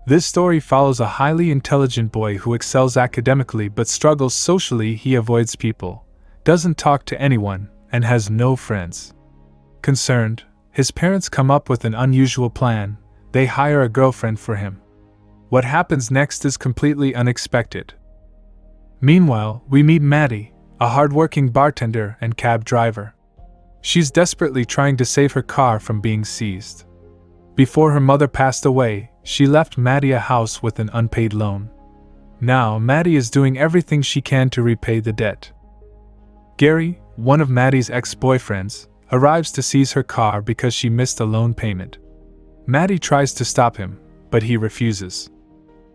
This story follows a highly intelligent boy who excels academically but struggles socially. He avoids people, doesn't talk to anyone, and has no friends. Concerned, his parents come up with an unusual plan. They hire a girlfriend for him. What happens next is completely unexpected. Meanwhile, we meet Maddie, a hardworking bartender and cab driver. She's desperately trying to save her car from being seized. Before her mother passed away, she left Maddie a house with an unpaid loan. Now, Maddie is doing everything she can to repay the debt. Gary, one of Maddie's ex-boyfriends, arrives to seize her car because she missed a loan payment. Maddie tries to stop him, but he refuses.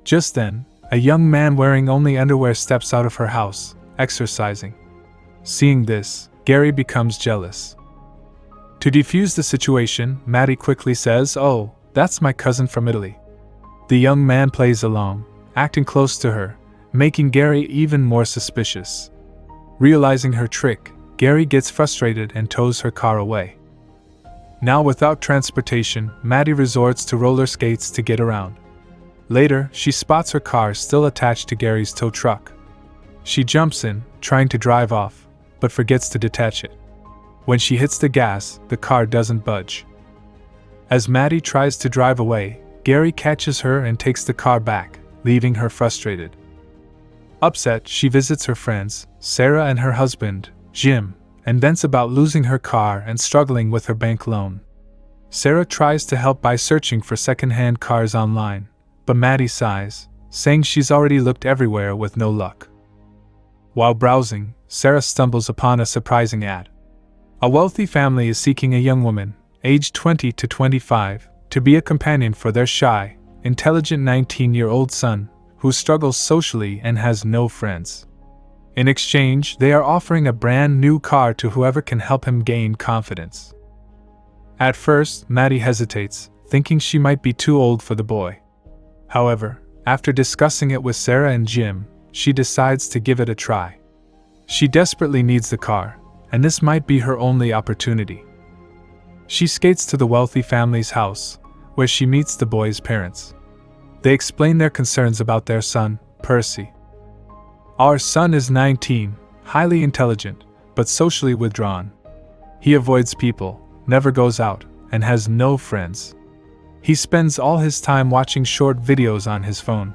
Just then, a young man wearing only underwear steps out of her house, exercising. Seeing this, Gary becomes jealous. To defuse the situation, Maddie quickly says, "Oh, that's my cousin from Italy." The young man plays along, acting close to her, making Gary even more suspicious. Realizing her trick, Gary gets frustrated and tows her car away. Now without transportation, Maddie resorts to roller skates to get around. Later, she spots her car still attached to Gary's tow truck. She jumps in, trying to drive off, but forgets to detach it. When she hits the gas, the car doesn't budge. As Maddie tries to drive away, Gary catches her and takes the car back, leaving her frustrated. Upset, she visits her friends, Sarah and her husband, Jim, and vents about losing her car and struggling with her bank loan. Sarah tries to help by searching for second-hand cars online, but Maddie sighs, saying she's already looked everywhere with no luck. While browsing, Sarah stumbles upon a surprising ad. A wealthy family is seeking a young woman, aged 20 to 25, to be a companion for their shy, intelligent 19-year-old son, who struggles socially and has no friends. In exchange, they are offering a brand new car to whoever can help him gain confidence. At first, Maddie hesitates, thinking she might be too old for the boy. However, after discussing it with Sarah and Jim, she decides to give it a try. She desperately needs the car, and this might be her only opportunity. She skates to the wealthy family's house, where she meets the boy's parents. They explain their concerns about their son, Percy. "Our son is 19, highly intelligent, but socially withdrawn. He avoids people, never goes out, and has no friends. He spends all his time watching short videos on his phone.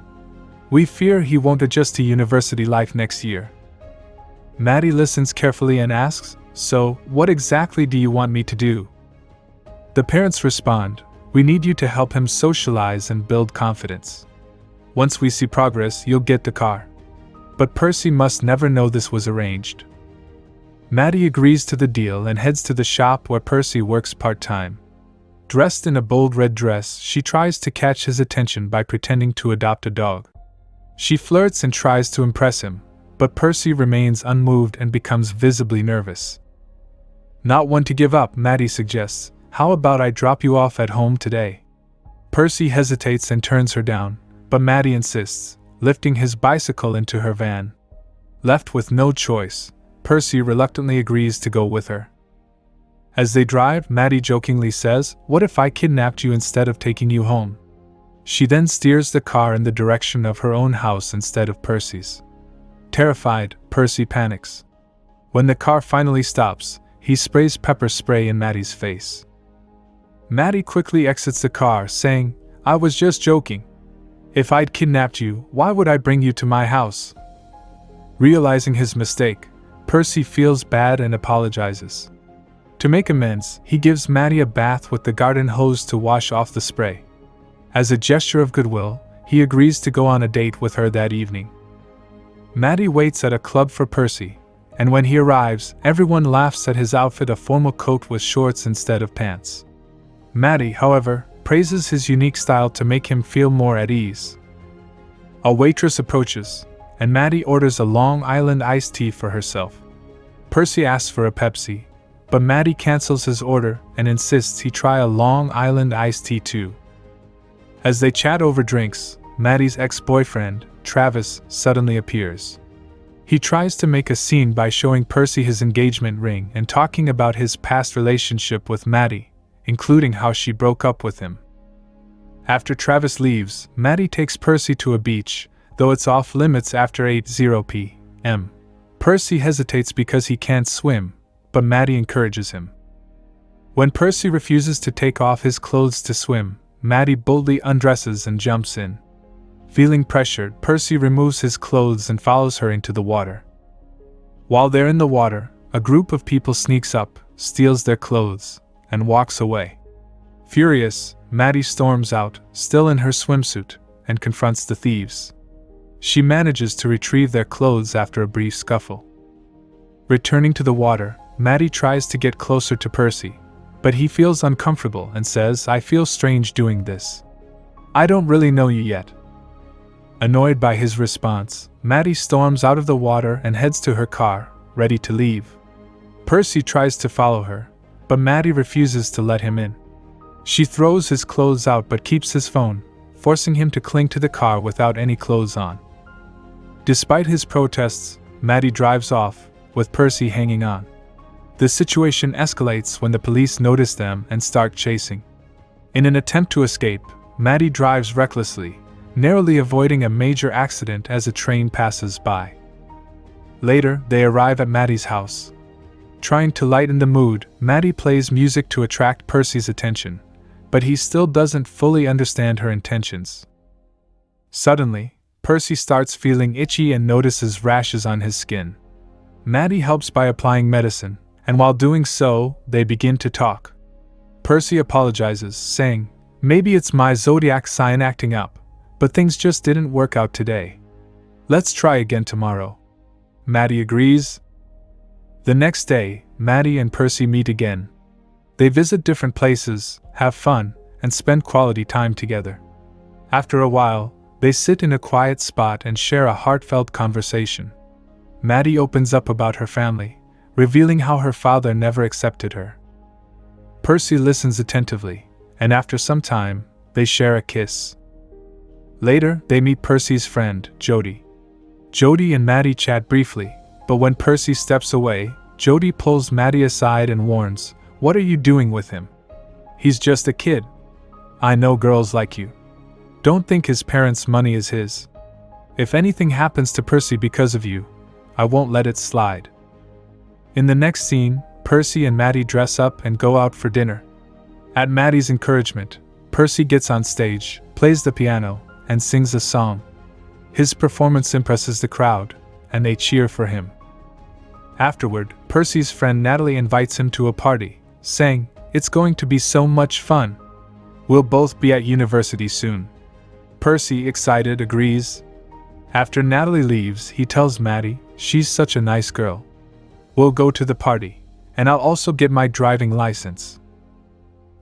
We fear he won't adjust to university life next year." Maddie listens carefully and asks, "So, what exactly do you want me to do?" The parents respond, "We need you to help him socialize and build confidence. Once we see progress, you'll get the car." But Percy must never know this was arranged. Maddie agrees to the deal and heads to the shop where Percy works part-time. Dressed in a bold red dress, she tries to catch his attention by pretending to adopt a dog. She flirts and tries to impress him, but Percy remains unmoved and becomes visibly nervous. Not one to give up, Maddie suggests, "How about I drop you off at home today?" Percy hesitates and turns her down, but Maddie insists, lifting his bicycle into her van. Left with no choice, Percy reluctantly agrees to go with her. As they drive, Maddie jokingly says, "What if I kidnapped you instead of taking you home?" She then steers the car in the direction of her own house instead of Percy's. Terrified, Percy panics. When the car finally stops, he sprays pepper spray in Maddie's face. Maddie quickly exits the car, saying, "I was just joking. If I'd kidnapped you, why would I bring you to my house?" Realizing his mistake, Percy feels bad and apologizes. To make amends, he gives Maddie a bath with the garden hose to wash off the spray. As a gesture of goodwill, he agrees to go on a date with her that evening. Maddie waits at a club for Percy, and when he arrives, everyone laughs at his outfit, a formal coat with shorts instead of pants. Maddie, however, praises his unique style to make him feel more at ease. A waitress approaches, and Maddie orders a Long Island iced tea for herself. Percy asks for a Pepsi, but Maddie cancels his order and insists he try a Long Island iced tea too. As they chat over drinks, Maddie's ex-boyfriend, Travis, suddenly appears. He tries to make a scene by showing Percy his engagement ring and talking about his past relationship with Maddie, including how she broke up with him. After Travis leaves, Maddie takes Percy to a beach, though it's off limits after 8:00 p.m. Percy hesitates because he can't swim, but Maddie encourages him. When Percy refuses to take off his clothes to swim, Maddie boldly undresses and jumps in. Feeling pressured, Percy removes his clothes and follows her into the water. While they're in the water, a group of people sneaks up, steals their clothes, and walks away. Furious, Maddie storms out, still in her swimsuit, and confronts the thieves. She manages to retrieve their clothes after a brief scuffle. Returning to the water, Maddie tries to get closer to Percy, but he feels uncomfortable and says, "I feel strange doing this. I don't really know you yet." Annoyed by his response, Maddie storms out of the water and heads to her car, ready to leave. Percy tries to follow her, but Maddie refuses to let him in. She throws his clothes out but keeps his phone, forcing him to cling to the car without any clothes on. Despite his protests, Maddie drives off, with Percy hanging on. The situation escalates when the police notice them and start chasing. In an attempt to escape, Maddie drives recklessly, narrowly avoiding a major accident as a train passes by. Later, they arrive at Maddie's house. Trying to lighten the mood, Maddie plays music to attract Percy's attention, but he still doesn't fully understand her intentions. Suddenly, Percy starts feeling itchy and notices rashes on his skin. Maddie helps by applying medicine, and while doing so, they begin to talk. Percy apologizes, saying, "Maybe it's my zodiac sign acting up, but things just didn't work out today. Let's try again tomorrow." Maddie agrees. The next day, Maddie and Percy meet again. They visit different places, have fun, and spend quality time together. After a while, they sit in a quiet spot and share a heartfelt conversation. Maddie opens up about her family, revealing how her father never accepted her. Percy listens attentively, and after some time, they share a kiss. Later, they meet Percy's friend, Jody. Jody and Maddie chat briefly, but when Percy steps away, Jody pulls Maddie aside and warns, "What are you doing with him? He's just a kid. I know girls like you. Don't think his parents' money is his. If anything happens to Percy because of you, I won't let it slide." In the next scene, Percy and Maddie dress up and go out for dinner. At Maddie's encouragement, Percy gets on stage, plays the piano, and sings a song. His performance impresses the crowd, and they cheer for him. Afterward, Percy's friend Natalie invites him to a party, saying, "It's going to be so much fun. We'll both be at university soon." Percy, excited, agrees. After Natalie leaves, he tells Maddie, "She's such a nice girl. We'll go to the party, and I'll also get my driving license."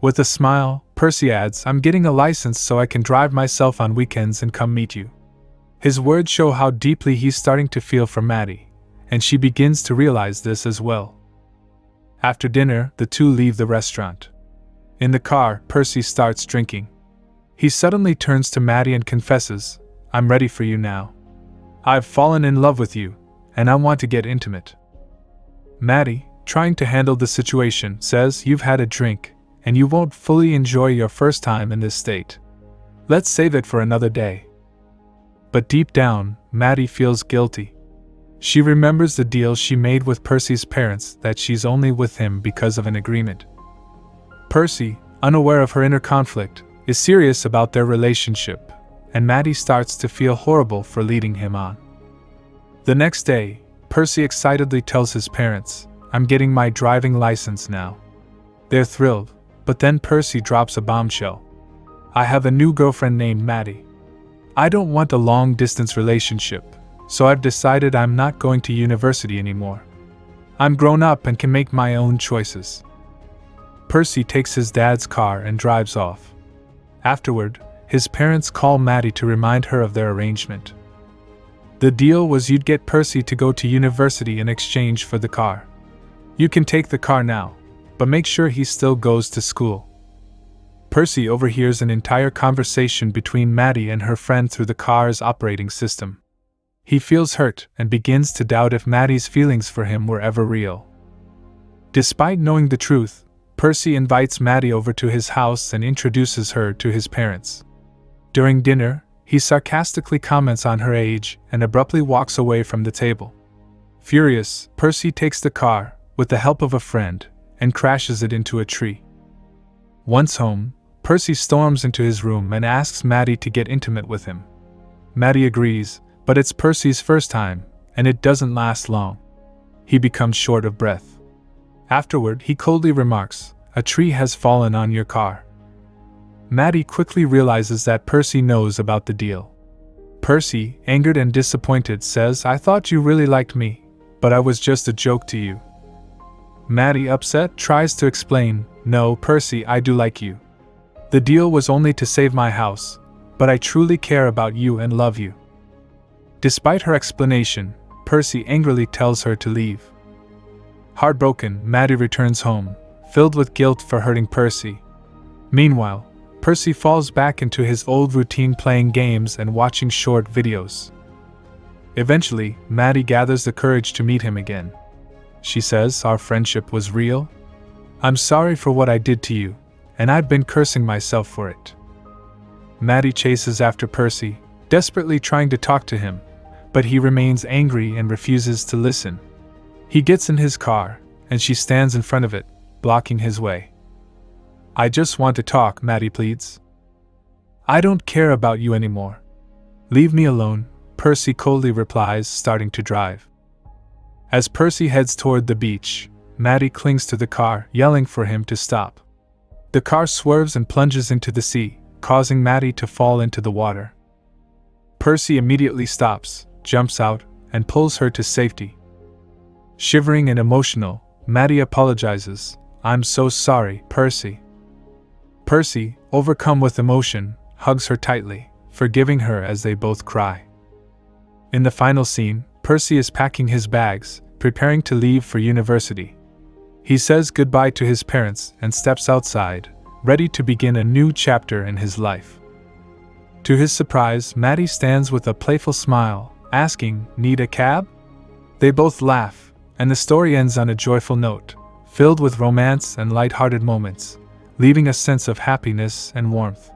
With a smile, Percy adds, "I'm getting a license so I can drive myself on weekends and come meet you." His words show how deeply he's starting to feel for Maddie, and she begins to realize this as well. After dinner, the two leave the restaurant. In the car, Percy starts drinking. He suddenly turns to Maddie and confesses, "I'm ready for you now. I've fallen in love with you, and I want to get intimate." Maddie, trying to handle the situation, says, "You've had a drink, and you won't fully enjoy your first time in this state. Let's save it for another day." But deep down, Maddie feels guilty. She remembers the deal she made with Percy's parents, that she's only with him because of an agreement. Percy, unaware of her inner conflict, is serious about their relationship, and Maddie starts to feel horrible for leading him on. The next day, Percy excitedly tells his parents, "I'm getting my driving license now." They're thrilled, but then Percy drops a bombshell. "I have a new girlfriend named Maddie. I don't want a long-distance relationship, so I've decided I'm not going to university anymore. I'm grown up and can make my own choices." Percy takes his dad's car and drives off. Afterward, his parents call Maddie to remind her of their arrangement. The deal was you'd get Percy to go to university in exchange for the car. "You can take the car now, but make sure he still goes to school." Percy overhears an entire conversation between Maddie and her friend through the car's operating system. He feels hurt and begins to doubt if Maddie's feelings for him were ever real. Despite knowing the truth, Percy invites Maddie over to his house and introduces her to his parents. During dinner, he sarcastically comments on her age and abruptly walks away from the table. Furious, Percy takes the car, with the help of a friend, and crashes it into a tree. Once home, Percy storms into his room and asks Maddie to get intimate with him. Maddie agrees, but it's Percy's first time, and it doesn't last long. He becomes short of breath. Afterward, he coldly remarks, "A tree has fallen on your car." Maddie quickly realizes that Percy knows about the deal. Percy, angered and disappointed, says, "I thought you really liked me, but I was just a joke to you." Maddie, upset, tries to explain, "No, Percy, I do like you. The deal was only to save my house, but I truly care about you and love you." Despite her explanation, Percy angrily tells her to leave. Heartbroken, Maddie returns home, filled with guilt for hurting Percy. Meanwhile, Percy falls back into his old routine, playing games and watching short videos. Eventually, Maddie gathers the courage to meet him again. She says, "Our friendship was real. I'm sorry for what I did to you, and I've been cursing myself for it." Maddie chases after Percy, desperately trying to talk to him, but he remains angry and refuses to listen. He gets in his car, and she stands in front of it, blocking his way. "I just want to talk," Maddie pleads. "I don't care about you anymore. Leave me alone," Percy coldly replies, starting to drive. As Percy heads toward the beach, Maddie clings to the car, yelling for him to stop. The car swerves and plunges into the sea, causing Maddie to fall into the water. Percy immediately stops, jumps out, and pulls her to safety. Shivering and emotional, Maddie apologizes, "I'm so sorry, Percy." Percy, overcome with emotion, hugs her tightly, forgiving her as they both cry. In the final scene, Percy is packing his bags, preparing to leave for university. He says goodbye to his parents and steps outside, ready to begin a new chapter in his life. To his surprise, Maddie stands with a playful smile, asking, "Need a cab?" They both laugh, and the story ends on a joyful note, filled with romance and light-hearted moments, leaving a sense of happiness and warmth.